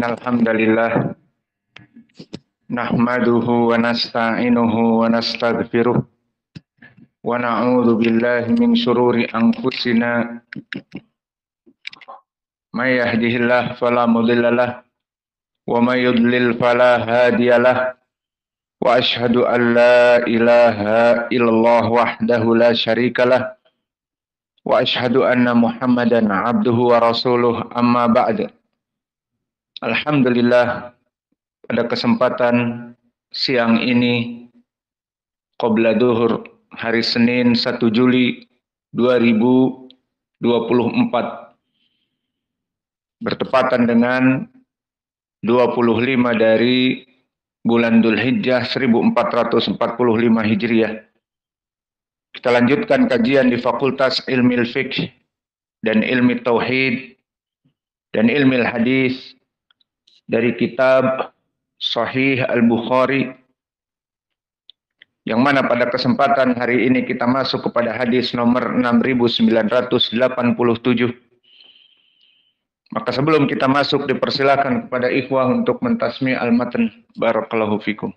Innal hamdalillah nahmaduhu wa nasta'inuhu wa nastaghfiruh wa na'udzu billahi min shururi anfusina may yahdihillahu fala mudhillalah wa may yudlil fala hadiyalah wa asyhadu an la ilaha illallah wahdahu la syarikalah wa asyhadu anna Muhammadan abduhu wa rasuluh amma ba'du. Alhamdulillah, pada kesempatan siang ini qabla duhur hari Senin 1 Juli 2024 bertepatan dengan 25 dari bulan Dzulhijjah 1445 Hijriah. Kita lanjutkan kajian di Fakultas Ilmu Fiqh dan Ilmu Tauhid dan Ilmu Hadis dari kitab Sahih Al-Bukhari, yang mana pada kesempatan hari ini kita masuk kepada hadis nomor 6987. Maka sebelum kita masuk, dipersilakan kepada ikhwah untuk mentasmi al-matan. Barakallahu fikum.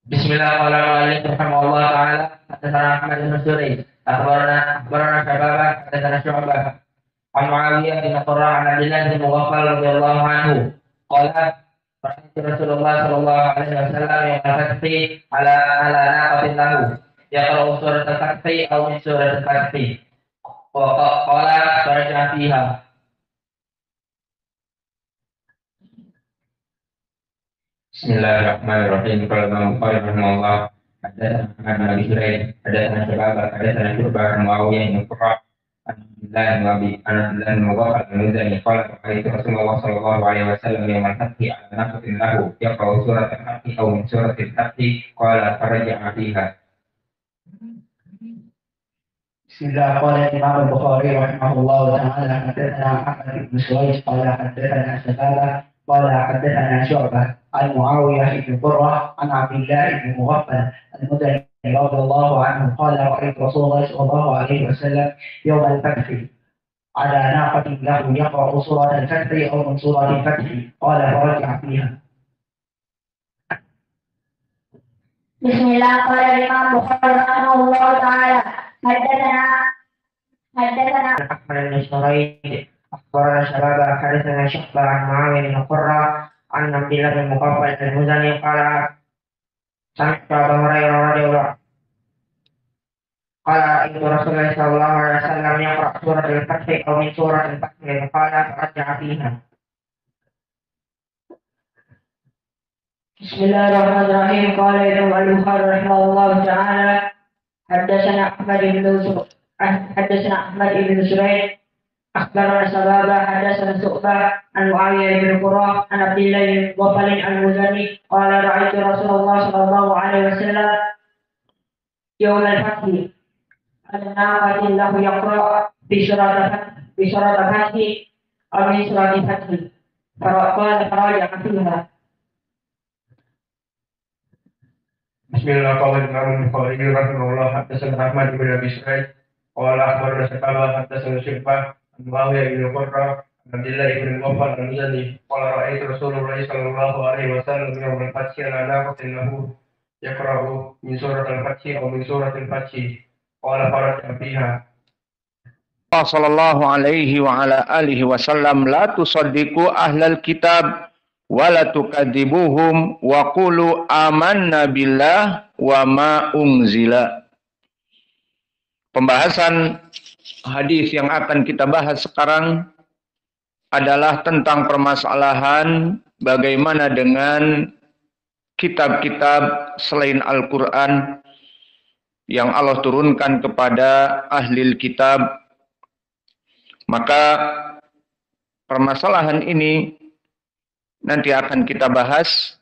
Bismillahirrahmanirrahim. Rahimahullah ta'ala. Hadatsana Ahmad bin Suraid. Akhbarana Syababah. Hadatsana Syu'bah. An Muawiyah bin Qurra an Abdullah bin Mughaffal radhiyallahu anhu. Qala ra'aytu Rasulullah sallallahu alaihi wasallam yaqra'u ala naqatin lahu. Yaqra'u surat al-Fath aw min surat al-Fath. Qala faraja fiha. Bismillahirrahmanirrahim. Qala Imam Bukhari rahimahullah, hadatsana Ahmad bin Abi Suraid, hadatsana Syababah, hadatsana Syu'bah an Muawiyah bin Qurra an Abdullah bin Mughaffal al-Muzani qala ra'aytu Rasulullah sallallahu alaihi wasallam yawmal fathi ala naqatin lahu yaqra'u surat al-Fath aw min surat al-Fath qala faraja fiha. Bismillah. Qala Imam Bukhari rahimahullah ta'ala, hadatsana Ahmad bin Suraid qala hadatsana Syababah قال حدثنا شعبة عن معاوية بن قرة عن عبد الله بن مغفل المدني رضي الله عنه قال رأيت رسول الله صلى الله عليه وسلم يوم الفتح على ناقة له يقرأ سورة الفتح أو من سورة الفتح قال فرجع فيها. بسم الله. قال الإمام البخاري رحمه الله تعالى حدثنا أحمد بن سعيد أخبرنا شبابا حدثنا شعبة عن معاوية بن قرة عن عبد الله بن مغفل المزني قال سمعت أبا هريرة رضي الله قال رأيت رسول الله صلى الله عليه وسلم يقرأ سورة الفتح أو من سورة الفتح قال فرجع فيها. بسم الله الرحمن الرحيم. قال الإمام البخاري رحمه الله تعالى حدثنا أحمد بن سعيد أخبرنا شبابا حدثنا شعبة عن معاوية بن قرة عن عبد الله بن مغفل المزني قال رأيت رسول الله صلى الله عليه وسلم يوم الفتح على ناقة له يقرأ بسورة الفتح أو من سورة الفتح فقال فراجع فيها. Bismillah. Qala Imam Bukhari rahimahullah, hadatsana Ahmad bin Abi Sa'id qala akhbarana Syababah hadatsana Syu'bah an Muawiyah bin Qurra an Abdullah bin Mughaffal al-Muzani qala ra'aytu Rasulullah sallallahu alaihi wasallam yawm al-fath ala naqatin lahu yaqra'u min surat al-Fath aw min surat al-Fath qala faraja fiha. Sallallahu alaihi wa ala alihi wasallam, la tusaddiqu ahlal kitab wa la tukadzibuhum wa qulu amanna billah wa ma unzila. Pembahasan hadis yang akan kita bahas sekarang adalah tentang permasalahan bagaimana dengan kitab-kitab selain Al-Quran yang Allah turunkan kepada ahli kitab. Maka permasalahan ini nanti akan kita bahas.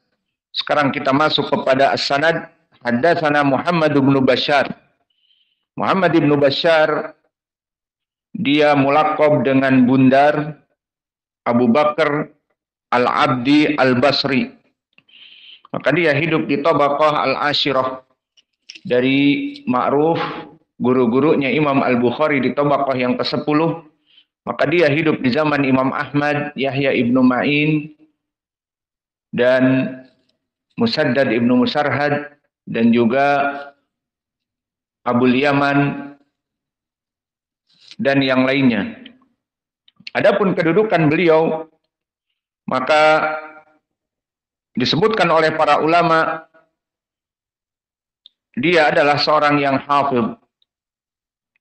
Sekarang kita masuk kepada as-sanad. Hadatsana Muhammad bin Bashar. Muhammad bin Bashar, dia mulaqab dengan Bundar Abu Bakar Al-Abdi Al-Basri. Maka dia hidup di Tabaqah Al-Ashirah dari Ma'ruf guru-gurunya Imam Al-Bukhari di tabaqah yang ke-10. Maka dia hidup di zaman Imam Ahmad, Yahya ibnu Ma'in, dan Musaddad ibnu Musarhad, dan juga Abul Yaman, dan yang lainnya. Adapun kedudukan beliau, maka disebutkan oleh para ulama, dia adalah seorang yang hafidh.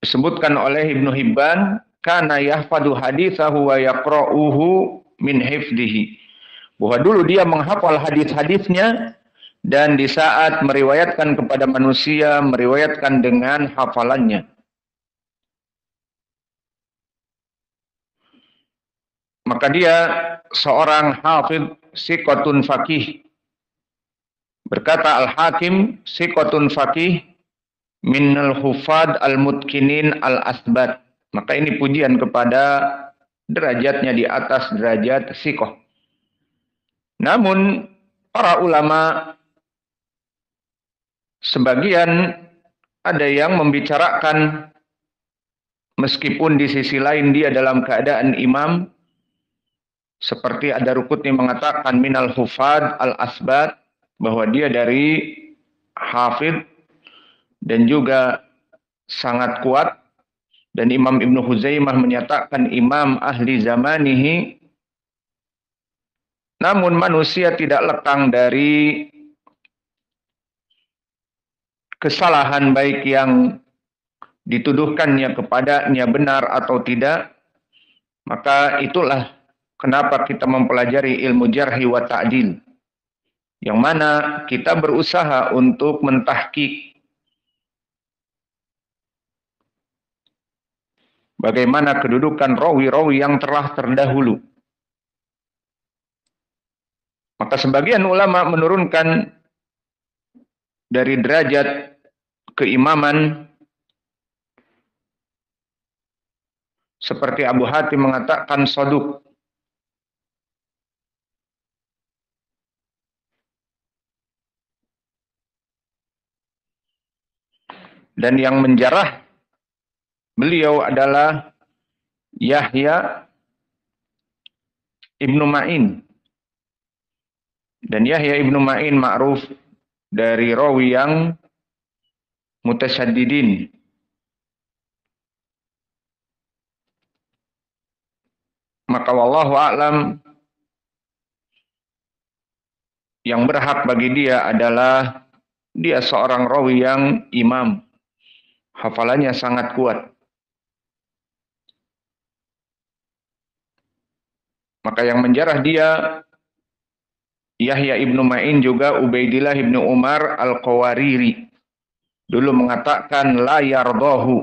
Disebutkan oleh Ibnu Hibban, kana yahfadu haditsahu wa yaqra'uhu min hifdhihi. Bahwa dulu dia menghafal hadis-hadisnya, dan di saat meriwayatkan kepada manusia, meriwayatkan dengan hafalannya. Maka dia seorang hafidh siqatun faqih. Berkata Al-Hakim, siqatun faqih minal hufad al-mutkinin al-asbat. Maka ini pujian kepada derajatnya di atas derajat siqah. Namun para ulama sebagian ada yang membicarakan meskipun di sisi lain dia dalam keadaan imam, seperti Ad-Darqutni mengatakan minal hufad al-asbat, bahwa dia dari hafidh dan juga sangat kuat. Dan Imam Ibnu Huzaimah menyatakan imam ahli zamanihi. Namun manusia tidak lekang dari kesalahan, baik yang dituduhkannya kepadanya benar atau tidak. Maka itulah kenapa kita mempelajari ilmu jarhi wa ta'dil, yang mana kita berusaha untuk mentahqiq bagaimana kedudukan rawi-rawi yang telah terdahulu. Maka sebagian ulama menurunkan dari derajat keimaman, seperti Abu Hatim mengatakan saduq. Dan yang menjarah beliau adalah Yahya ibnu Ma'in. Dan Yahya ibnu Ma'in ma'ruf dari rawi yang mutasyaddidin. Maka wallahu a'lam, yang berhak bagi dia adalah dia seorang rawi yang imam, hafalannya sangat kuat. Maka yang menjarah dia Yahya ibnu Ma'in juga Ubaidillah ibnu Umar al-Qawariri. Dulu mengatakan la yardahu,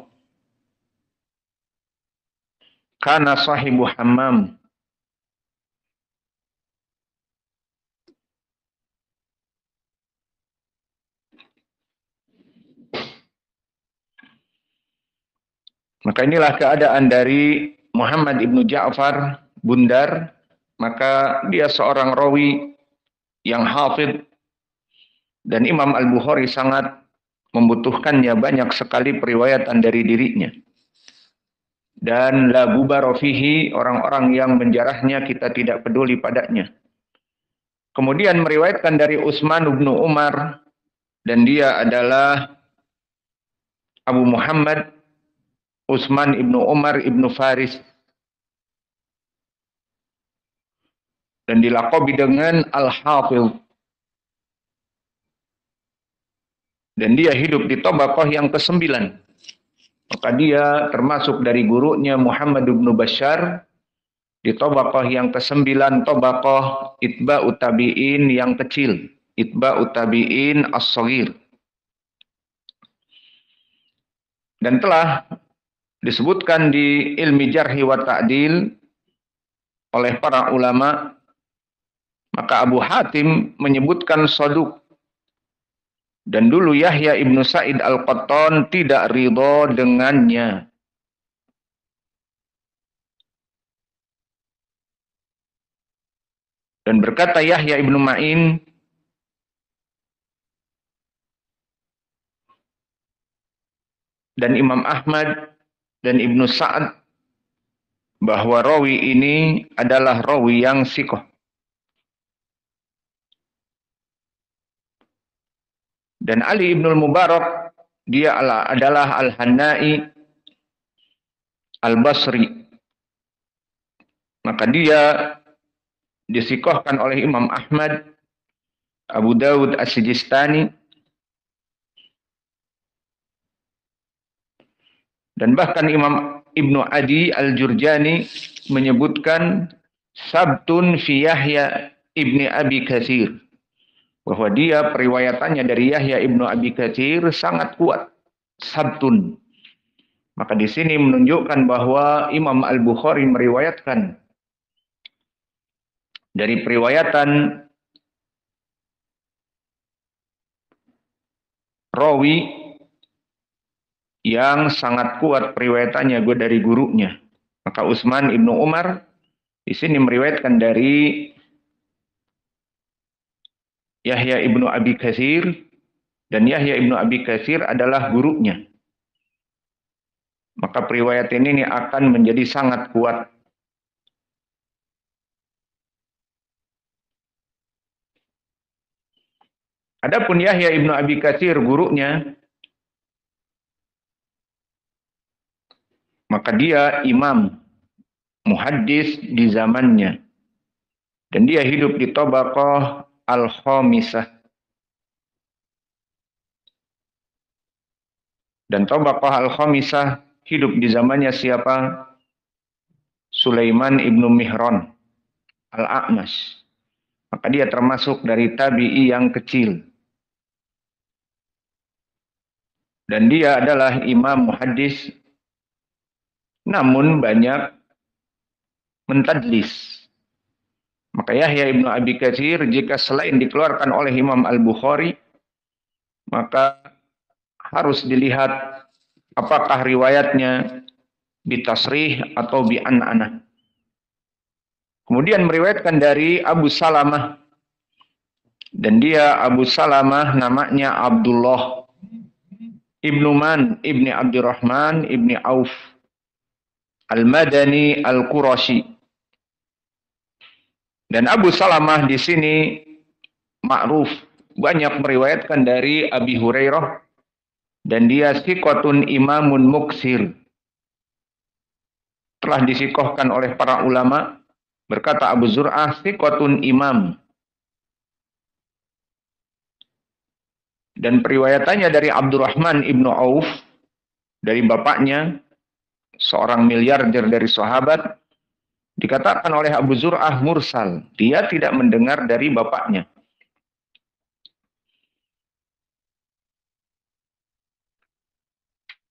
kana sahibu hammam. Maka inilah keadaan dari Muhammad ibnu Ja'far Bundar. Maka dia seorang rawi yang hafidh, dan Imam Al-Bukhari sangat membutuhkannya, banyak sekali periwayatan dari dirinya. Dan la gubara fihi, orang-orang yang menjarahnya kita tidak peduli padanya. Kemudian meriwayatkan dari Utsman bin Umar, dan dia adalah Abu Muhammad Utsman ibnu Umar ibnu Faris, dan dilaqabi dengan Al-Hafidh. Dan dia hidup di tabaqah yang ke-9. Maka dia termasuk dari gurunya Muhammad bin Bashar di tabaqah yang ke-9, tabaqah itba'ut tabi'in yang kecil, itba'ut tabi'in as-shaghir. Dan telah disebutkan di ilmi jarhi wa ta'dil oleh para ulama. Maka Abu Hatim menyebutkan saduq. Dan dulu Yahya ibnu Sa'id al-Qattan tidak ridho dengannya. Dan berkata Yahya ibnu Ma'in, dan Imam Ahmad dan Ibnu Sa'ad bahwa rawi ini adalah rawi yang sikoh. Dan Ali ibnul Mubarak dia adalah Al-Hannai Al-Basri. Maka dia disikohkan oleh Imam Ahmad, Abu Dawud As-Sijistani, dan bahkan Imam Ibnu Adi Al-Jurjani menyebutkan sabtun fi Yahya ibni Abi Katsir, bahwa dia periwayatannya dari Yahya ibnu Abi Katsir sangat kuat, sabtun. Maka di sini menunjukkan bahwa Imam Al-Bukhari meriwayatkan dari periwayatan rawi yang sangat kuat periwayatannya dari gurunya. Maka Utsman ibnu Umar di sini meriwayatkan dari Yahya ibnu Abi Katsir, dan Yahya ibnu Abi Katsir adalah gurunya. Maka periwayat ini akan menjadi sangat kuat. Adapun Yahya ibnu Abi Katsir gurunya, maka dia imam muhaddis di zamannya. Dan dia hidup di Tabaqah Al-Khamisah. Dan Tabaqah Al-Khamisah hidup di zamannya siapa? Sulaiman ibnu Mihran Al-A'mash. Maka dia termasuk dari tabi'i yang kecil. Dan dia adalah imam muhaddis, namun banyak mentadlis. Maka Yahya ibnu Abi Katsir jika selain dikeluarkan oleh Imam Al-Bukhari, maka harus dilihat apakah riwayatnya bitasrih atau bi'an'anah. Kemudian meriwayatkan dari Abu Salamah, dan dia Abu Salamah namanya Abdullah ibnu Man ibni Abdurrahman ibni Auf Al-Madani Al-Qurashi. Dan Abu Salamah di sini ma'ruf, banyak meriwayatkan dari Abi Hurairah, dan dia siqatun imamun muksir. Telah disikohkan oleh para ulama, berkata Abu Zur'ah, siqatun imam. Dan periwayatannya dari Abdurrahman ibnu Auf, dari bapaknya, seorang miliarder dari sahabat, dikatakan oleh Abu Zur'ah mursal. Dia tidak mendengar dari bapaknya.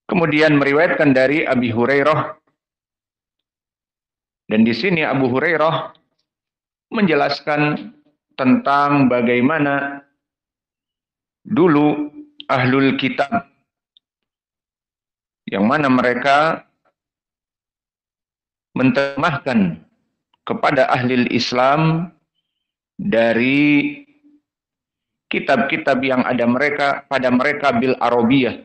Kemudian meriwayatkan dari Abi Hurairah. Dan di sini Abu Hurairah menjelaskan tentang bagaimana dulu ahlul kitab, yang mana mereka menterjemahkan kepada ahli Islam dari kitab-kitab yang ada pada mereka bil Arabiyah.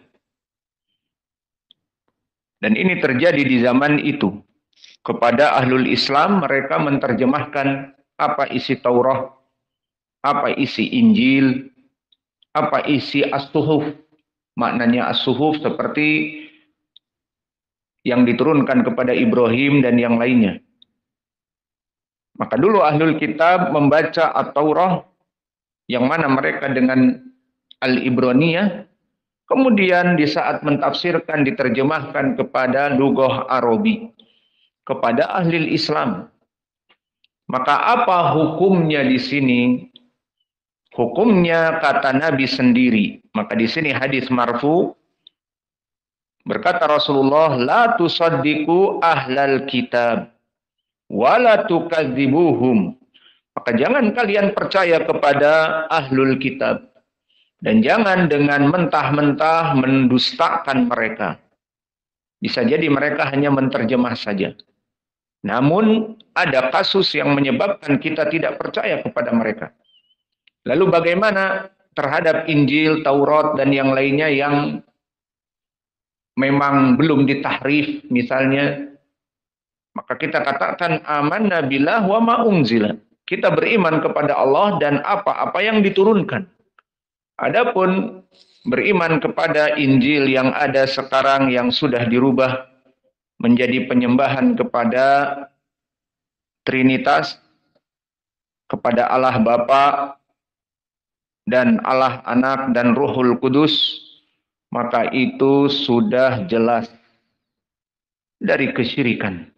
Dan ini terjadi di zaman itu. Kepada ahlul Islam mereka menterjemahkan apa isi Taurat, apa isi Injil, apa isi as-suhuf. Maknanya as-suhuf seperti yang diturunkan kepada Ibrahim dan yang lainnya. Maka dulu ahlul kitab membaca at-Taurah, yang mana mereka dengan al-Ibroniyah, kemudian di saat mentafsirkan diterjemahkan kepada lughah Arabi, kepada ahli Islam. Maka apa hukumnya di sini? Hukumnya kata Nabi sendiri. Maka di sini hadis marfu, berkata Rasulullah, la tusaddiqu ahlal kitab wa la tukadzibuhum. Maka jangan kalian percaya kepada ahlul kitab, dan jangan dengan mentah-mentah mendustakan mereka. Bisa jadi mereka hanya menterjemah saja. Namun ada kasus yang menyebabkan kita tidak percaya kepada mereka. Lalu bagaimana terhadap Injil, Taurat, dan yang lainnya yang memang belum ditahrif misalnya, maka kita katakan amanna billah wa ma unzila. Kita beriman kepada Allah dan apa-apa yang diturunkan. Adapun beriman kepada Injil yang ada sekarang yang sudah dirubah menjadi penyembahan kepada Trinitas, kepada Allah Bapa dan Allah Anak dan Ruhul Kudus, maka itu sudah jelas dari kesyirikan.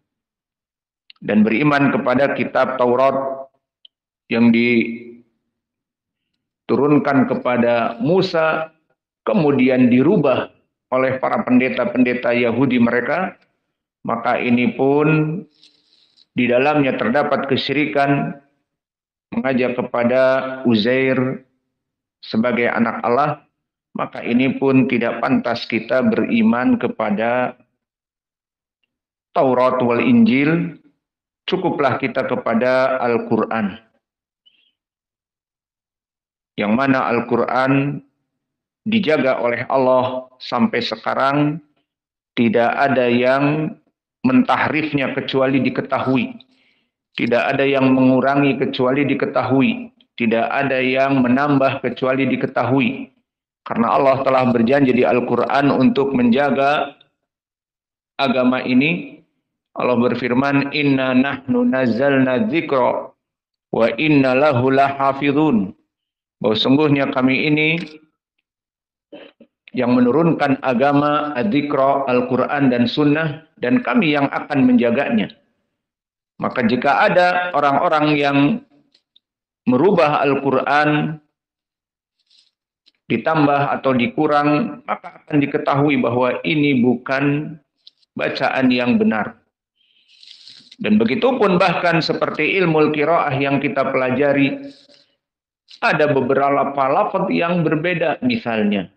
Dan beriman kepada kitab Taurat yang diturunkan kepada Musa, kemudian dirubah oleh para pendeta-pendeta Yahudi mereka, maka ini pun di dalamnya terdapat kesyirikan, mengajak kepada Uzair sebagai anak Allah, maka ini pun tidak pantas kita beriman kepada Taurat wal Injil, cukuplah kita kepada Al-Quran. Yang mana Al-Quran dijaga oleh Allah sampai sekarang, tidak ada yang mentahrifnya kecuali diketahui. Tidak ada yang mengurangi kecuali diketahui. Tidak ada yang menambah kecuali diketahui. Karena Allah telah berjanji di Al-Quran untuk menjaga agama ini. Allah berfirman, Inna nahnu nazzalna dzikra wa inna lahu lahafidhun. Bahwa sungguhnya kami ini yang menurunkan agama, adzikra, Al-Quran dan Sunnah, dan kami yang akan menjaganya. Maka jika ada orang-orang yang merubah Al-Quran, ditambah atau dikurang, maka akan diketahui bahwa ini bukan bacaan yang benar. Dan begitu pun bahkan seperti ilmu qiraah yang kita pelajari, ada beberapa lafaz yang berbeda misalnya.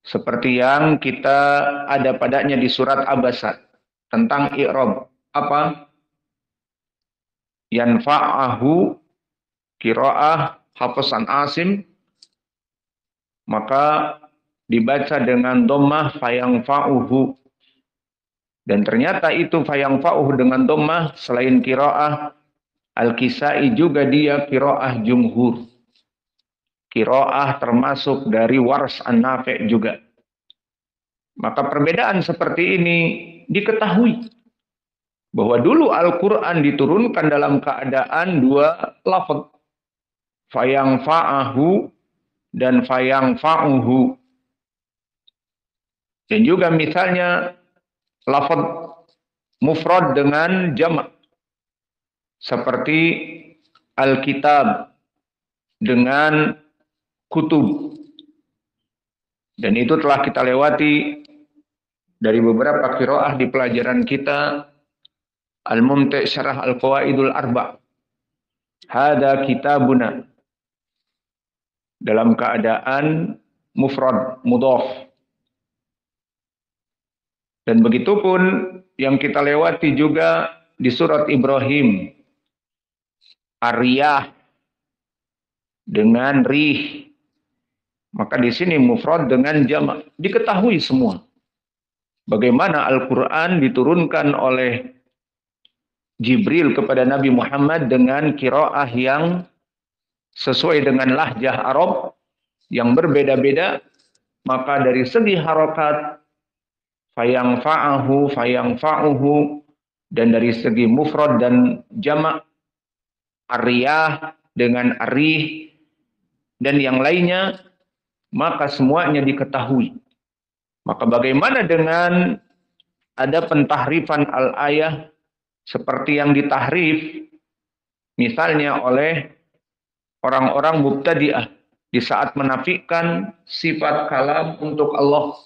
Seperti yang kita ada padanya di surat Abasa tentang i'rab. Apa? Yanfa'ahu qiraah Hafsan Asim, maka dibaca dengan dhammah fayangfa'uhu. Dan ternyata itu fayangfa'uhu dengan dhammah selain qiraah Al-Kisai juga dia qiraah jumhur. Qiraah termasuk dari Wars An-Nafi' juga. Maka perbedaan seperti ini diketahui. Bahwa dulu Al-Quran diturunkan dalam keadaan dua lafaz. Fayangfa'ahu dan fayangfa'uhu. Dan juga misalnya lafaz mufrad dengan jamak. Seperti Alkitab dengan kutub. Dan itu telah kita lewati dari beberapa qiraah di pelajaran kita Al-Mumti' Syarah Al-Qawaidul Arba'. Hada kitabuna. Dalam keadaan mufrad, mudhaf. Dan begitu pun yang kita lewati juga di surat Ibrahim. Ar-Riyah dengan rih. Maka di sini mufrad dengan jamak. Diketahui semua. Bagaimana Al-Quran diturunkan oleh Jibril kepada Nabi Muhammad dengan qiraah yang sesuai dengan lahjah Arab yang berbeda-beda, maka dari segi harokat fayangfa'uhu, dan dari segi mufrad dan jamak ar-riyah dengan arih dan yang lainnya, maka semuanya diketahui. Maka bagaimana dengan ada pentahrifan al-ayah seperti yang ditahrif misalnya oleh orang-orang mubtadi'ah di saat menafikan sifat kalam untuk Allah.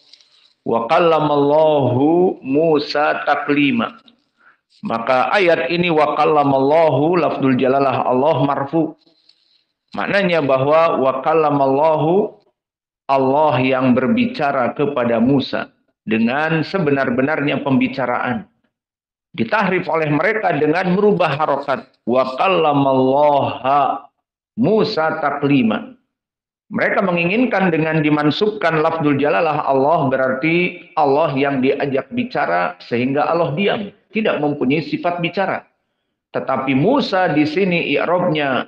Wa kallamallahu Musa taklima. Maka ayat ini wa kallamallahu lafzul jalalah Allah marfu. Maknanya bahwa wa kallamallahu Allah yang berbicara kepada Musa dengan sebenar-benarnya pembicaraan. Ditahrif oleh mereka dengan merubah harokat. Wa kallamallaha Musa taklima. Mereka menginginkan dengan dimansubkan lafzul jalalah Allah berarti Allah yang diajak bicara sehingga Allah diam, tidak mempunyai sifat bicara. Tetapi Musa di sini i'rabnya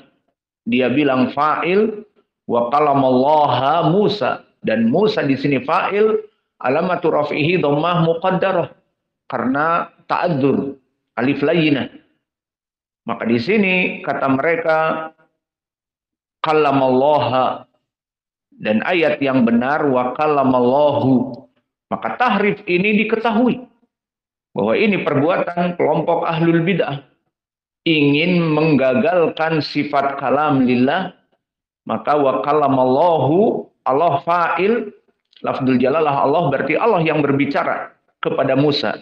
dia bilang fa'il wa kalamallaha Musa, dan Musa di sini fa'il, alamatu raf'ihi dhammah muqaddarah karena ta'adzur alif layyinah. Maka di sini kata mereka kalamallaha, dan ayat yang benar wa kallamallahu. Maka tahrif ini diketahui bahwa ini perbuatan kelompok ahlul bid'ah, ingin menggagalkan sifat kalam lillah. Maka wa kallamallahu, Allah fa'il, lafzul jalalah Allah berarti Allah yang berbicara kepada Musa.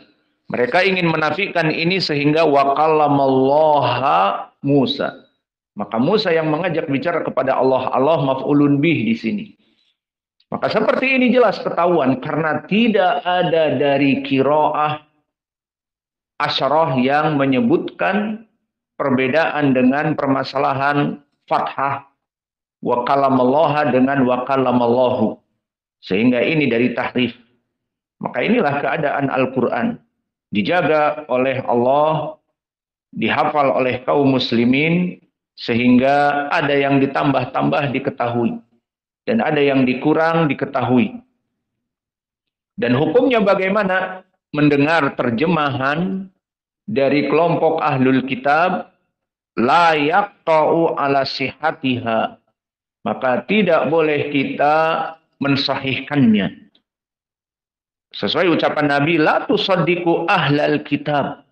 Mereka ingin menafikan ini sehingga wa kallamallaha Musa. Maka Musa yang mengajak bicara kepada Allah. Allah maf'ulun bih di sini. Maka seperti ini jelas ketahuan karena tidak ada dari qiraah asyarah yang menyebutkan perbedaan dengan permasalahan fathah wa kalamallaha dengan wa kalamallahu. Sehingga ini dari tahrif. Maka inilah keadaan Al-Quran. Dijaga oleh Allah, dihafal oleh kaum muslimin, sehingga ada yang ditambah-tambah diketahui. Dan ada yang dikurang diketahui. Dan hukumnya bagaimana? Mendengar terjemahan dari kelompok ahlul kitab, la yaqta'u ala sihatiha. Maka tidak boleh kita mensahihkannya. Sesuai ucapan Nabi, la tusaddiqu ahlal kitab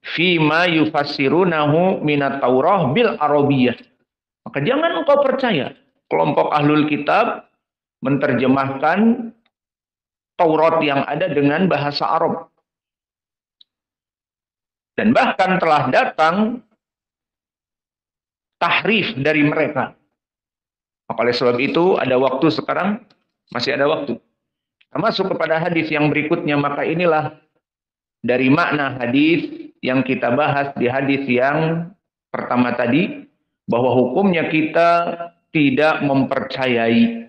fima yufassirunahu minat taurah bil arabiyah. Maka jangan engkau percaya kelompok ahlul kitab menerjemahkan Taurat yang ada dengan bahasa Arab. Dan bahkan telah datang tahrif dari mereka. Oleh sebab itu ada waktu sekarang, masih ada waktu. Masuk kepada hadis yang berikutnya, maka inilah dari makna hadis yang kita bahas di hadis yang pertama tadi, bahwa hukumnya kita tidak mempercayai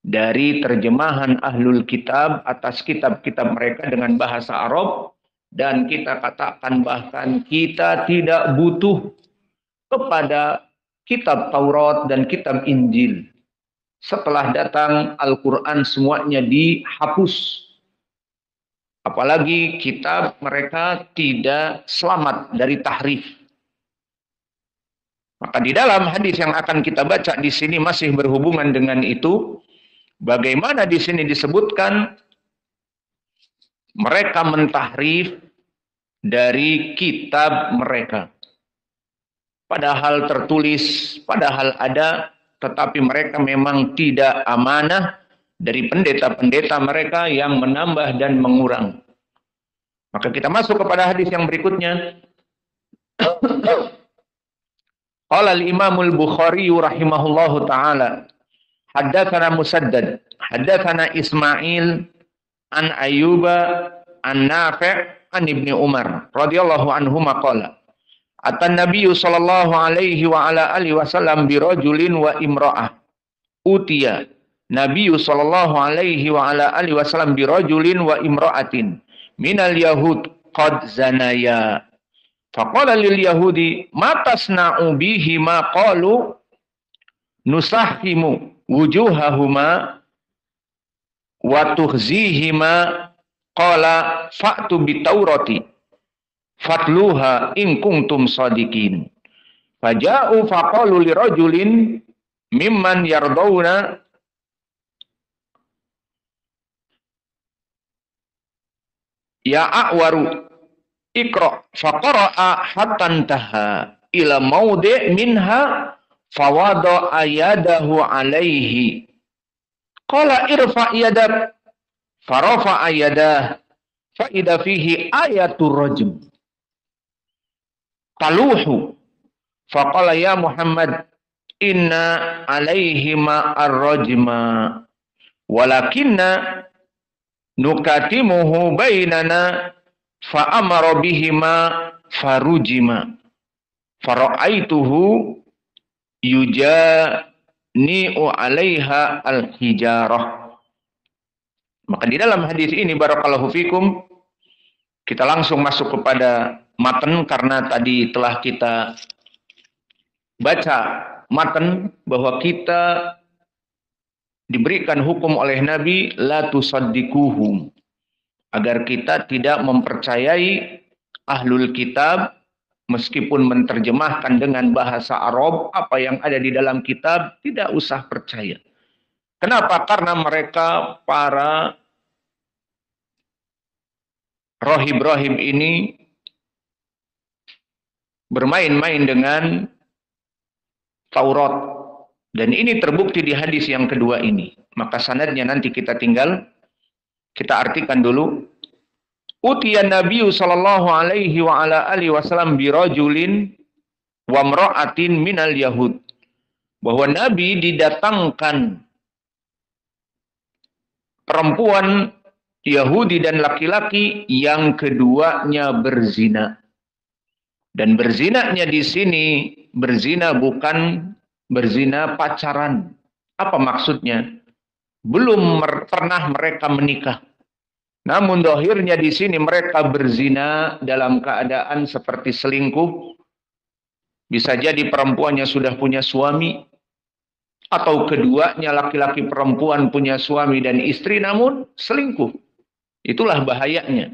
dari terjemahan ahlul kitab atas kitab-kitab mereka dengan bahasa Arab, dan kita katakan bahkan kita tidak butuh kepada kitab Taurat dan kitab Injil. Setelah datang Al-Quran semuanya dihapus. Apalagi kitab mereka tidak selamat dari tahrif. Maka di dalam hadis yang akan kita baca di sini masih berhubungan dengan itu. Bagaimana di sini disebutkan mereka mentahrif dari kitab mereka. Padahal tertulis, padahal ada, tetapi mereka memang tidak amanah dari pendeta-pendeta mereka yang menambah dan mengurang. Maka kita masuk kepada hadis yang berikutnya. Qala al-Imam al-Bukhari rahimahullahu taala, haddatsana Musaddad, haddatsana Ismail an Ayyuba an Nafi' an Ibnu Umar radhiyallahu anhuma qala, atan Nabiyyu sallallahu alaihi wa ala alihi wasallam bi rajulin wa imra'ah. Utiya Nabiyyu sallallahu alaihi wa ala alihi wasallam bi rajulin wa imra'atin minal yahud qad zanaya. Faqala lil yahudi ma tasna'u bihi ma qalu nusahhimu wujuhahuma wa tuhzihima. Qala fa'tu bitaurati fatluha in kuntum sadiqin. Faja'u faqalu lirajulin mimman yardawna ya a'waru ikra faqara'a hatta intaha ila maudi' minha fawada ayadahu alaihi. Qala irfa' yadak farafa ayadah fa idza fihi ayatur rajm taluhu. Faqala ya Muhammad inna alaihima ar-rajma walakinna nukatimuhu bainana fa amara bihima farujima fara'aituhu ni'u 'alaiha al-hijarah. Maka di dalam hadis ini barakallahu fikum kita langsung masuk kepada matan karena tadi telah kita baca matan bahwa kita diberikan hukum oleh Nabi la tusaddiquhum, agar kita tidak mempercayai ahlul kitab meskipun menerjemahkan dengan bahasa Arab apa yang ada di dalam kitab, tidak usah percaya. Kenapa? Karena mereka para rohib-rohib ini bermain-main dengan Taurat. Dan ini terbukti di hadis yang kedua ini. Maka sanadnya nanti kita tinggal, kita artikan dulu. Utiya Nabi sallallahu alaihi wa ala alihi wasallam birajulin wa mra'atin minal yahud. Bahwa Nabi didatangkan perempuan Yahudi dan laki-laki yang keduanya berzina. Dan berzinanya di sini, berzina bukan berzina pacaran. Apa maksudnya? Belum pernah mereka menikah. Namun dohirnya di sini mereka berzina dalam keadaan seperti selingkuh. Bisa jadi perempuannya sudah punya suami, atau keduanya laki-laki perempuan punya suami dan istri namun selingkuh. Itulah bahayanya.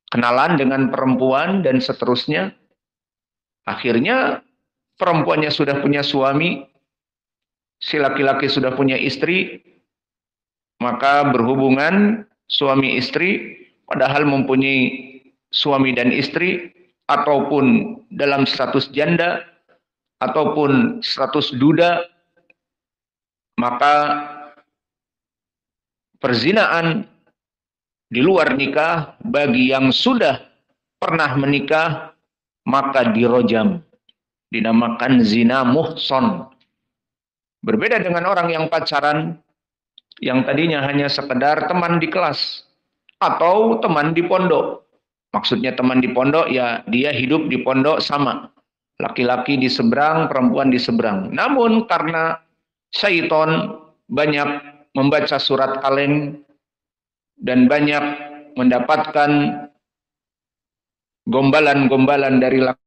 Kenalan dengan perempuan dan seterusnya. Akhirnya perempuannya sudah punya suami, si laki-laki sudah punya istri, maka berhubungan suami istri padahal mempunyai suami dan istri, ataupun dalam status janda, ataupun status duda, maka perzinaan di luar nikah bagi yang sudah pernah menikah maka dirojam, dinamakan zina muhson. Berbeda dengan orang yang pacaran, yang tadinya hanya sekedar teman di kelas atau teman di pondok. Maksudnya teman di pondok ya dia hidup di pondok sama, laki-laki di seberang, perempuan di seberang. Namun karena syaiton banyak membaca surat kaleng dan banyak mendapatkan gombalan-gombalan dari laki-laki,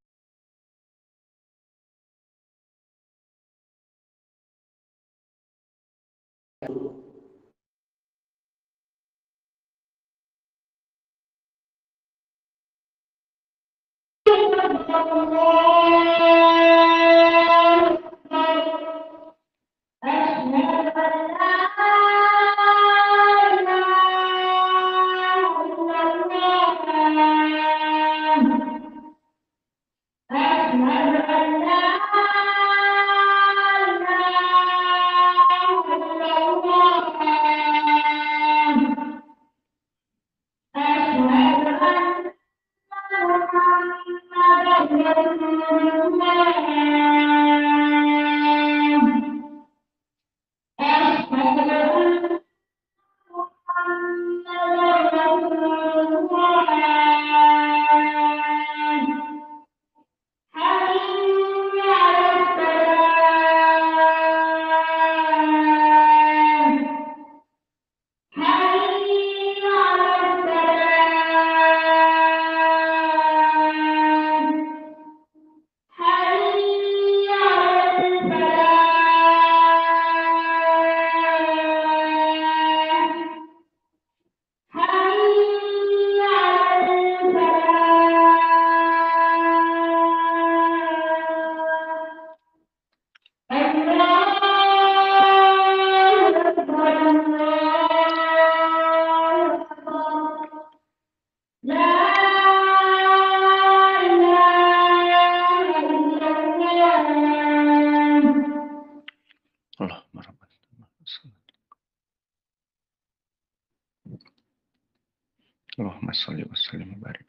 Allahumma sholli wa sallim wa barik.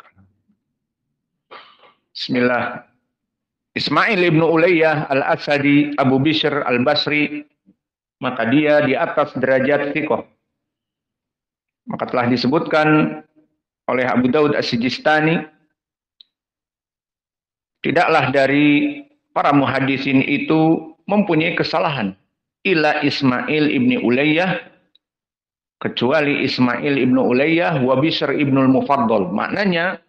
Bismillah. Ismail ibnu Ulayyah al-Asadi Abu Bishr al-Basri, maka dia di atas derajat thiqah. Maka telah disebutkan oleh Abu Daud As-Sijistani, tidaklah dari para muhaddisin itu mempunyai kesalahan. illa Ismail ibni Ulayyah, kecuali Ismail ibnu Ulayyah wa Bishr ibnul Mufaddal. Maknanya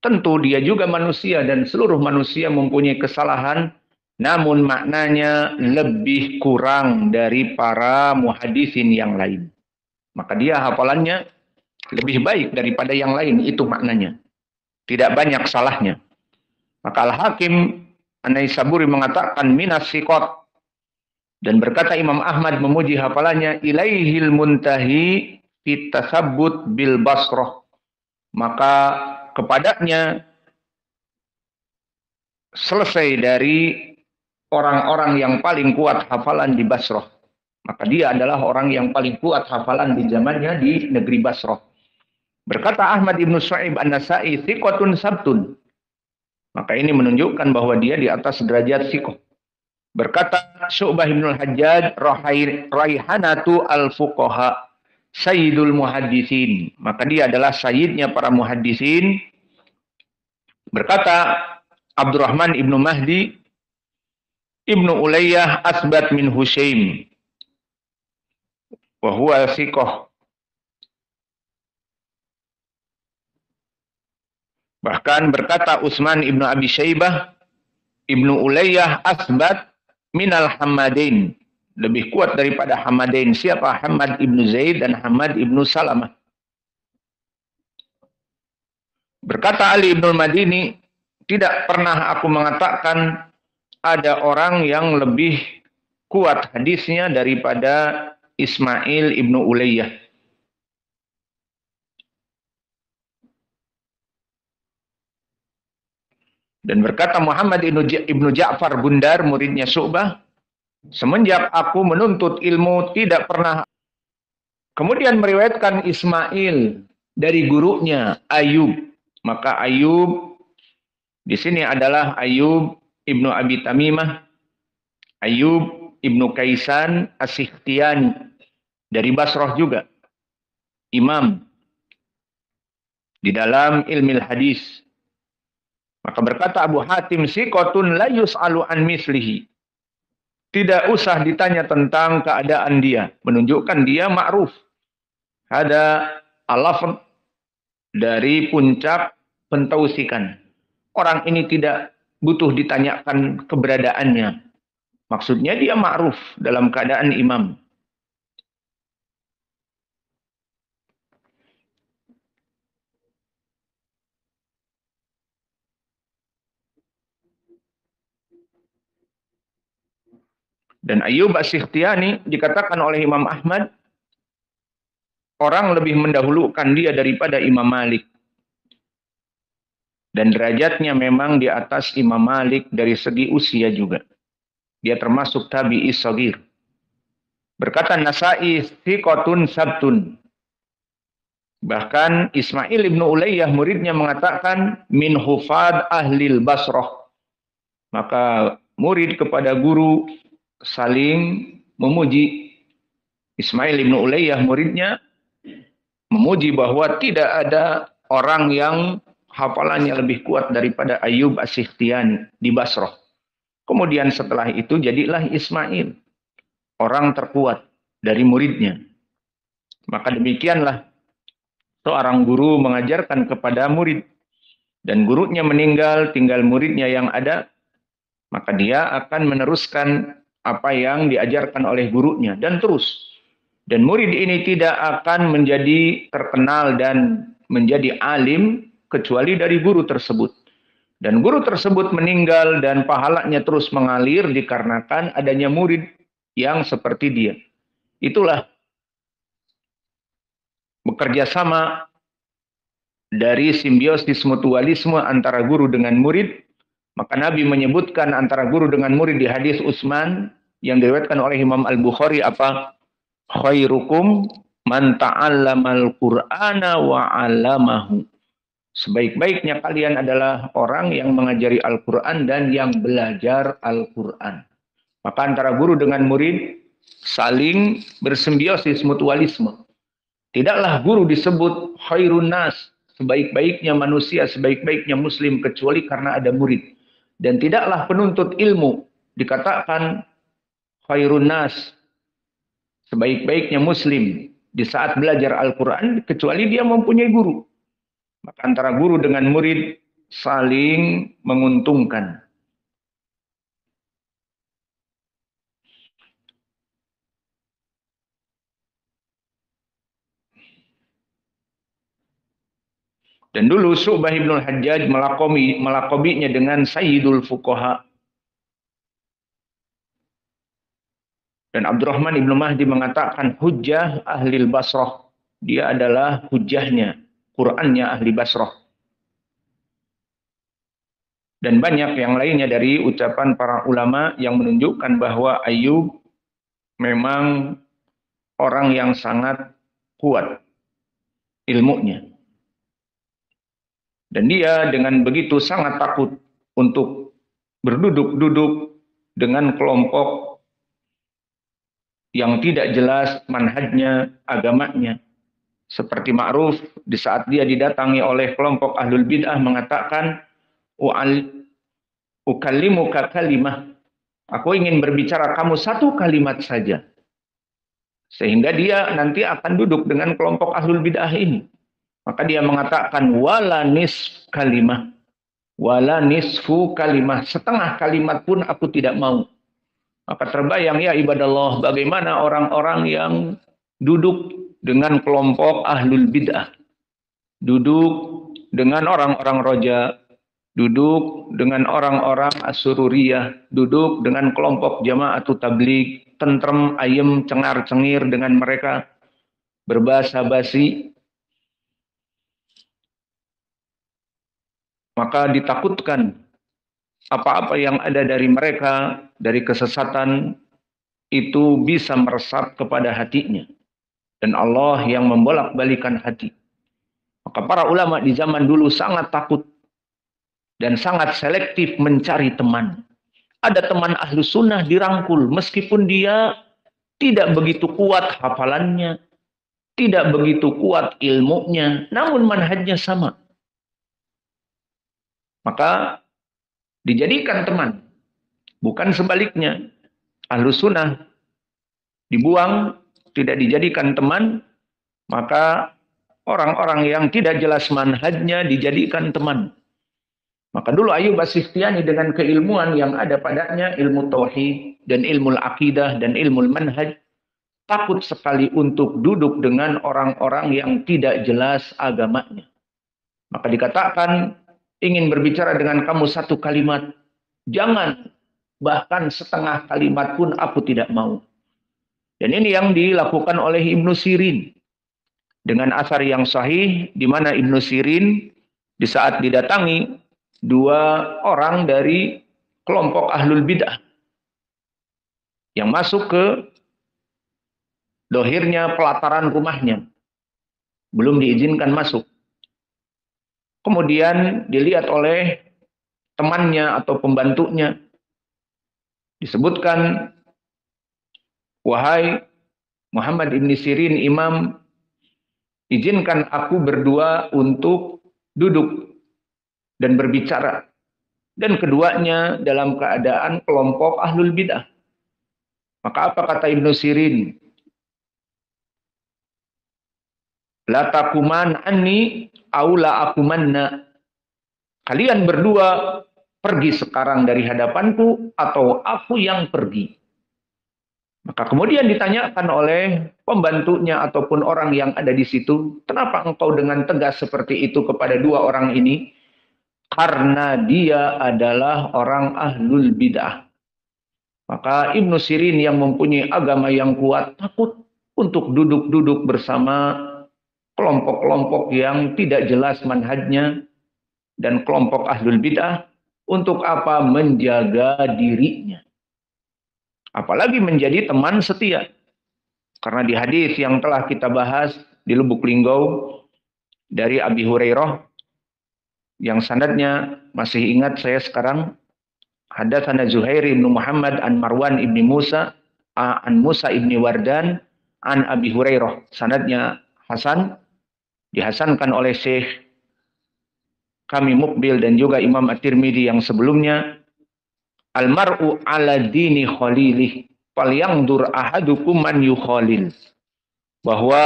tentu dia juga manusia dan seluruh manusia mempunyai kesalahan, namun maknanya lebih kurang dari para muhaddisin yang lain. Maka dia hafalannya lebih baik daripada yang lain, itu maknanya. Tidak banyak salahnya. Maka Al-Hakim An-Naisaburi mengatakan minas siqat. Dan berkata Imam Ahmad memuji hafalannya, ilaihil muntahi fitasabbut bil Basrah. Maka kepadanya selesai dari orang-orang yang paling kuat hafalan di Basrah. Maka dia adalah orang yang paling kuat hafalan di zamannya di negeri Basrah. Berkata Ahmad ibnu Shu'aib an-Nasai, thiqatun sabtun. Maka ini menunjukkan bahwa dia di atas derajat thiqah. Berkata Syu'bah ibn al-Hajjaj, Raihanatu al-Fuqaha, Sayyidul Muhaddisin. Maka dia adalah sayyidnya para muhaddisin. Berkata Abdurrahman ibnu Mahdi, Ibnu Ulayyah asbat min Hushaim. Wahuwa thiqah. Bahkan berkata Utsman ibnu Abi Syaibah, Ibnu Ulayyah asbat minal Hamadain, lebih kuat daripada Hamadain. Siapa? Hamad ibnu Zaid dan Hamad ibnu Salamah. Berkata Ali ibnu Madini, tidak pernah aku mengatakan ada orang yang lebih kuat hadisnya daripada Ismail ibnu Ulayyah. Dan berkata Muhammad ibnu Ja'far Bundar, muridnya Syu'bah, semenjak aku menuntut ilmu tidak pernah. Kemudian meriwayatkan Ismail dari gurunya Ayub. Maka Ayub di sini adalah Ayub ibnu Abi Tamimah, Ayub ibnu Kaisan As-Sikhtiyani dari Basrah juga, imam di dalam ilmu hadis. Maka berkata Abu Hatim, siqatun la yus'alu an mislihi. Tidak usah ditanya tentang keadaan dia. Menunjukkan dia ma'ruf. Ada alaf dari puncak pentausikan. Orang ini tidak butuh ditanyakan keberadaannya. Maksudnya dia ma'ruf dalam keadaan imam. Dan Ayyub As-Sikhtiyani dikatakan oleh Imam Ahmad, orang lebih mendahulukan dia daripada Imam Malik. Dan derajatnya memang di atas Imam Malik dari segi usia juga. Dia termasuk tabi'i shaghir. Berkata Nasai, thiqatun sabtun. Bahkan Ismail ibnu Ulayyah muridnya mengatakan, min hufad ahlil Basrah. Maka murid kepada guru saling memuji. Ismail ibnu Ulayyah muridnya memuji bahwa tidak ada orang yang hafalannya lebih kuat daripada Ayyub As-Sikhtiyani di Basrah. Kemudian setelah itu jadilah Ismail orang terkuat dari muridnya. Maka demikianlah seorang guru mengajarkan kepada murid, dan gurunya meninggal, tinggal muridnya yang ada, maka dia akan meneruskan apa yang diajarkan oleh gurunya dan terus. Dan murid ini tidak akan menjadi terkenal dan menjadi alim kecuali dari guru tersebut. Dan guru tersebut meninggal dan pahalanya terus mengalir dikarenakan adanya murid yang seperti dia. Itulah bekerja sama dari simbiosis mutualisme antara guru dengan murid. Maka Nabi menyebutkan antara guru dengan murid di hadis Utsman yang diriwayatkan oleh Imam Al-Bukhari apa? Khairukum man ta'allamal Qur'ana wa 'allamahu. Sebaik-baiknya kalian adalah orang yang mengajari Al-Qur'an dan yang belajar Al-Qur'an. Maka antara guru dengan murid saling bersimbiosis mutualisme. Tidaklah guru disebut khairun nas, sebaik-baiknya manusia, sebaik-baiknya muslim, kecuali karena ada murid. Dan tidaklah penuntut ilmu dikatakan khairun nas, sebaik-baiknya muslim di saat belajar Al-Quran kecuali dia mempunyai guru. Maka antara guru dengan murid saling menguntungkan. Dan dulu Syu'bah ibn al-Hajjaj melakobinya dengan Sayyidul Fuqaha. Dan Abdurrahman ibn Mahdi mengatakan hujjah ahli Basrah. Dia adalah hujjahnya, Qur'annya ahli Basrah. Dan banyak yang lainnya dari ucapan para ulama yang menunjukkan bahwa Ayyub memang orang yang sangat kuat ilmunya. Dan dia dengan begitu sangat takut untuk berduduk-duduk dengan kelompok yang tidak jelas manhajnya, agamanya. Seperti ma'ruf di saat dia didatangi oleh kelompok ahlul bid'ah mengatakan, ukallimuka kalimah. Aku ingin berbicara kamu satu kalimat saja. Sehingga dia nanti akan duduk dengan kelompok ahlul bid'ah ini. Maka dia mengatakan wala nisf kalimah. Wala nisfu kalimah. Setengah kalimat pun aku tidak mau. Maka terbayang ya ibadallah bagaimana orang-orang yang duduk dengan kelompok ahlul bid'ah. Duduk dengan orang-orang roja. Duduk dengan orang-orang asururiyah. Duduk dengan kelompok jama'atut tabligh. Tentrem, ayem, cengar-cengir dengan mereka. Berbahasa basi. Maka ditakutkan apa-apa yang ada dari mereka, dari kesesatan, itu bisa meresap kepada hatinya. Dan Allah yang membolak-balikan hati. Maka para ulama di zaman dulu sangat takut dan sangat selektif mencari teman. Ada teman ahlu sunnah dirangkul, meskipun dia tidak begitu kuat hafalannya, tidak begitu kuat ilmunya, namun manhajnya sama. Maka dijadikan teman. Bukan sebaliknya. Ahlu sunnah dibuang, tidak dijadikan teman. Maka orang-orang yang tidak jelas manhajnya dijadikan teman. Maka dulu Ayyub As-Sikhtiyani dengan keilmuan yang ada padanya, ilmu tauhid dan ilmu akidah dan ilmu manhaj, takut sekali untuk duduk dengan orang-orang yang tidak jelas agamanya. Maka dikatakan, ingin berbicara dengan kamu satu kalimat, jangan, bahkan setengah kalimat pun aku tidak mau. Dan ini yang dilakukan oleh Ibnu Sirin. Dengan asar yang sahih, di mana Ibnu Sirin di saat didatangi dua orang dari kelompok ahlul bid'ah yang masuk ke dohirnya pelataran rumahnya. Belum diizinkan masuk. Kemudian dilihat oleh temannya atau pembantunya. Disebutkan, wahai Muhammad ibn Sirin, imam, izinkan aku berdua untuk duduk dan berbicara. Dan keduanya dalam keadaan kelompok ahlul bid'ah. Maka apa kata Ibnu Sirin? La takuman anni aula akumanna. Kalian berdua pergi sekarang dari hadapanku atau aku yang pergi. Maka kemudian ditanyakan oleh pembantunya ataupun orang yang ada di situ, kenapa engkau dengan tegas seperti itu kepada dua orang ini? Karena dia adalah orang ahlul bid'ah. Maka Ibnu Sirin yang mempunyai agama yang kuat takut untuk duduk-duduk bersama kelompok-kelompok yang tidak jelas manhajnya dan kelompok ahlul bid'ah. Untuk apa? Menjaga dirinya. Apalagi menjadi teman setia. Karena di hadis yang telah kita bahas di Lubuk Linggau dari Abi Hurairah, yang sanadnya masih ingat saya sekarang, hadatsana Zuhair bin Muhammad an Marwan ibni Musa an Musa ibni Wardan an Abi Hurairah. Sanadnya hasan, dihasankan oleh Syekh kami Muqbil dan juga Imam At-Tirmidzi yang sebelumnya. Almar'u ala dini khalilih. Falyanzur ahadukum man yukhalil. Bahwa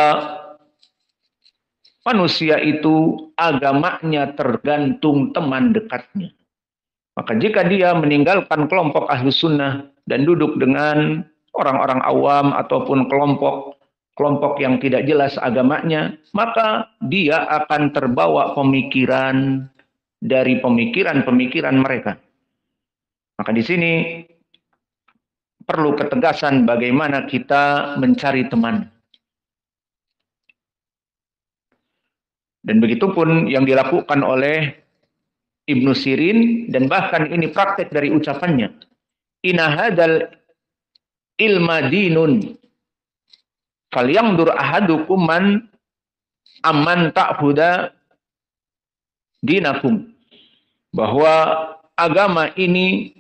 manusia itu agamanya tergantung teman dekatnya. Maka jika dia meninggalkan kelompok ahlu sunnah dan duduk dengan orang-orang awam ataupun kelompok yang tidak jelas agamanya, maka dia akan terbawa pemikiran dari pemikiran-pemikiran mereka. Maka di sini perlu ketegasan bagaimana kita mencari teman. Dan begitu pun yang dilakukan oleh Ibnu Sirin, dan bahkan ini praktek dari ucapannya. Inna hadal ilma dinun falyanzur ahadukum man amman ta'huda dinakum. Bahwa agama ini,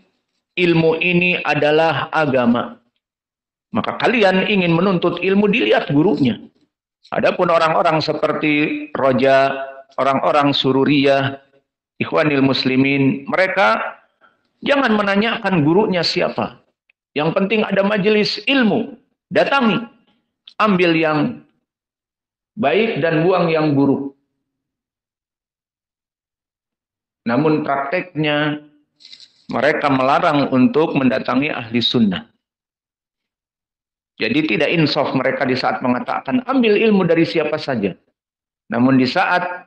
ilmu ini adalah agama. Maka kalian ingin menuntut ilmu, dilihat gurunya. Adapun orang-orang seperti Roja, orang-orang Sururiyah, Ikhwanil Muslimin, mereka jangan menanyakan gurunya siapa. Yang penting ada majelis ilmu, datangi, ambil yang baik dan buang yang buruk. Namun prakteknya mereka melarang untuk mendatangi ahli sunnah. Jadi tidak insaf mereka di saat mengatakan ambil ilmu dari siapa saja. Namun di saat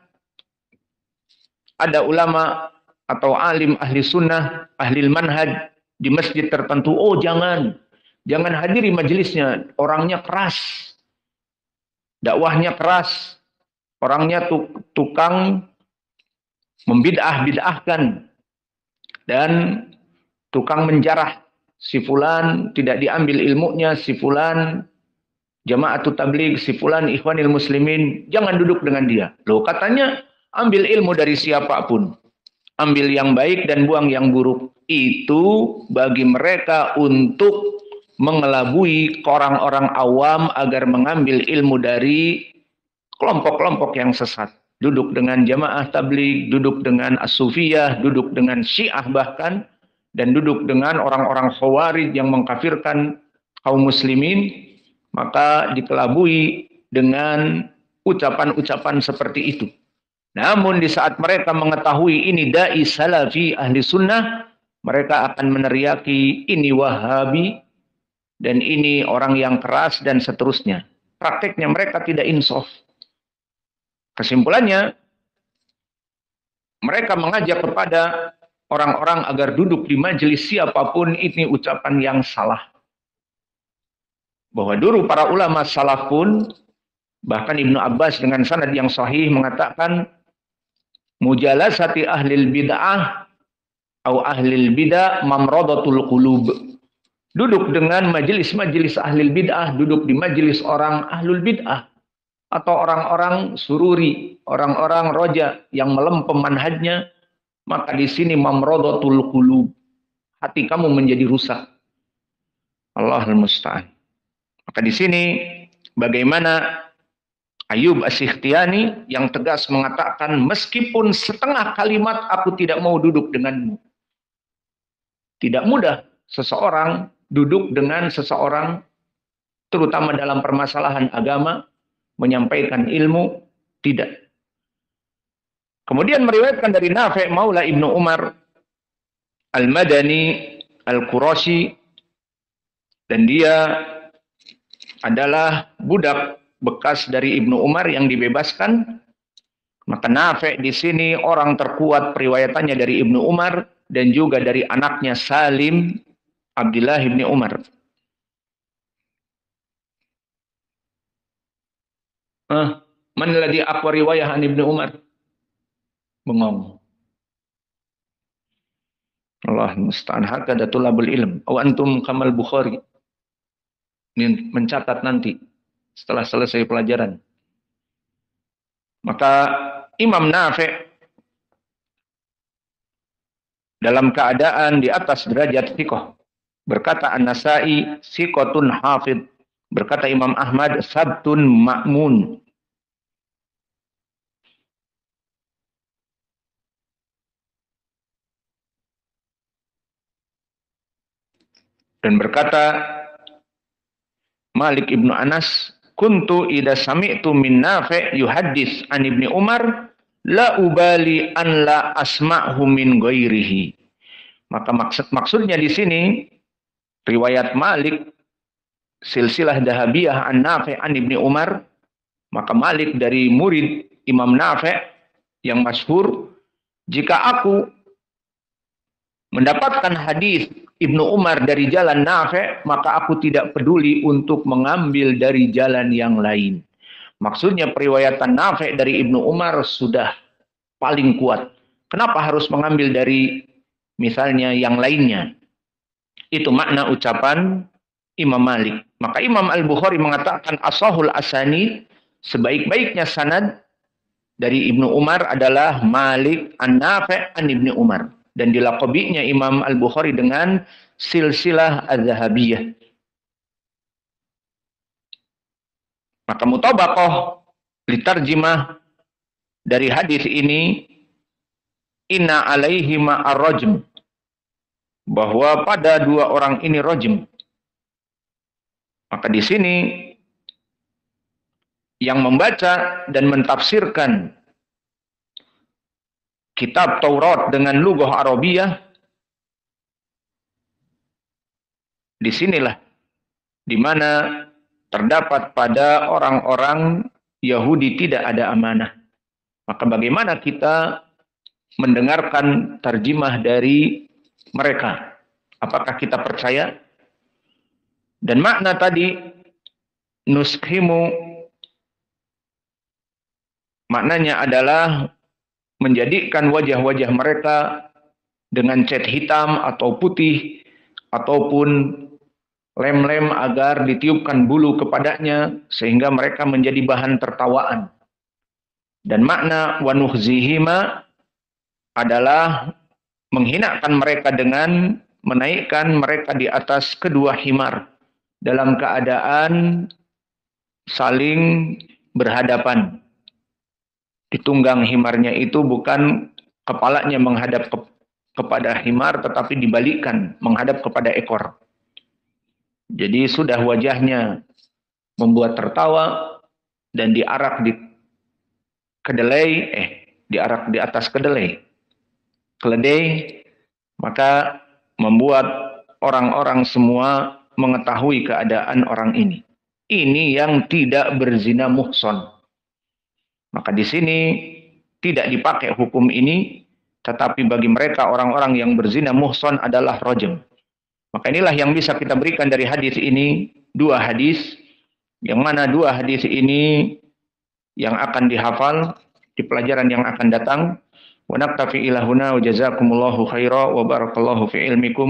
ada ulama atau alim ahli sunnah, ahli manhaj di masjid tertentu, oh jangan hadiri majelisnya, orangnya keras, dakwahnya keras, orangnya tukang membid'ah-bid'ahkan dan tukang menjarah. Si fulan tidak diambil ilmunya, si fulan Jama'atut Tabligh, si fulan Ikhwanil Muslimin, jangan duduk dengan dia. Loh, katanya ambil ilmu dari siapapun. Ambil yang baik dan buang yang buruk. Itu bagi mereka untuk mengelabui orang-orang awam agar mengambil ilmu dari kelompok-kelompok yang sesat. Duduk dengan Jamaah Tabligh, duduk dengan As-Sufiyah, duduk dengan Syiah bahkan, dan duduk dengan orang-orang Khawarij yang mengkafirkan kaum muslimin, maka dikelabui dengan ucapan-ucapan seperti itu. Namun di saat mereka mengetahui ini dai salafi ahli sunnah, mereka akan meneriaki ini wahabi dan ini orang yang keras dan seterusnya. Prakteknya mereka tidak insaf. Kesimpulannya, mereka mengajak kepada orang-orang agar duduk di majelis siapapun, ini ucapan yang salah. Bahwa dulu para ulama salaf pun, bahkan Ibnu Abbas dengan sanad yang sahih mengatakan, mujalasati ahlil bid'ah atau ahlil bid'ah mamradatul qulub. Duduk dengan majelis-majelis ahlil bid'ah, duduk di majelis orang ahlul bid'ah atau orang-orang sururi, orang-orang roja yang melempem manhajnya, maka di sini mamradatul qulub, hati kamu menjadi rusak. Allahul musta'an. Maka di sini bagaimana Ayub As-Sikhtiyani yang tegas mengatakan, meskipun setengah kalimat aku tidak mau duduk denganmu. Tidak mudah seseorang duduk dengan seseorang, terutama dalam permasalahan agama, menyampaikan ilmu, tidak. Kemudian meriwayatkan dari Nafi' Maula Ibnu Umar Al-Madani Al-Qurashi, dan dia adalah budak bekas dari Ibnu Umar yang dibebaskan. Maka Nafi' di sini orang terkuat periwayatannya dari Ibnu Umar dan juga dari anaknya Salim Abdullah bin Umar. Man ladzi aqwa riwayah an Ibnu Umar? Bengong. Allah musta'an, hakada tulabul ilm. Aw antum kamal Bukhari. Ini mencatat nanti setelah selesai pelajaran. Maka Imam Nafi' dalam keadaan di atas derajat thiqah. Berkata An-Nasai, thiqatun hafidh. Berkata Imam Ahmad, sabtun ma'mun. Dan berkata Malik ibnu Anas, kuntu idza sami'tu min Nafi' yuhaddits an Ibni Umar la ubali an la asma'hu min ghairihi. Maka maksudnya di sini riwayat Malik silsilah Dahabiyah an Nafi' an Ibni Umar, maka Malik dari murid Imam Nafi' yang masyhur, jika aku mendapatkan hadis Ibnu Umar dari jalan Nafi', maka aku tidak peduli untuk mengambil dari jalan yang lain. Maksudnya periwayatan Nafi' dari Ibnu Umar sudah paling kuat. Kenapa harus mengambil dari misalnya yang lainnya? Itu makna ucapan Imam Malik. Maka Imam Al-Bukhari mengatakan asahul asani, sebaik-baiknya sanad dari Ibnu Umar adalah Malik an-Nafi' an Ibni Umar. Dan dilaqabinya Imam Al-Bukhari dengan silsilah Az-Zahabiyah. Maka mutabaqah litarjimah dari hadis ini, inna alaihi ma'ar-rajm, bahwa pada dua orang ini rajm. Maka di sini yang membaca dan mentafsirkan kitab Taurat dengan lughah Arabiyah, disinilah di mana terdapat pada orang-orang Yahudi tidak ada amanah. Maka bagaimana kita mendengarkan terjemah dari mereka? Apakah kita percaya? Dan makna tadi nuskhimu maknanya adalah menjadikan wajah-wajah mereka dengan cat hitam atau putih, ataupun lem-lem agar ditiupkan bulu kepadanya, sehingga mereka menjadi bahan tertawaan. Dan makna wanuhzihima adalah menghinakan mereka dengan menaikkan mereka di atas kedua himar, dalam keadaan saling berhadapan. Ditunggang himarnya itu bukan kepalanya menghadap kepada himar, tetapi dibalikkan menghadap kepada ekor. Jadi sudah wajahnya membuat tertawa dan diarak di kedelai, diarak di atas kedelai, keledai, maka membuat orang-orang semua mengetahui keadaan orang ini. Ini yang tidak berzina muhson. Maka di sini tidak dipakai hukum ini, tetapi bagi mereka orang-orang yang berzina muhson adalah rajm. Maka inilah yang bisa kita berikan dari hadis ini, dua hadis, yang mana dua hadis ini yang akan dihafal di pelajaran yang akan datang. Wa naktafi ila huna wa jazakumullahu khaira wa barakallahu fi ilmikum.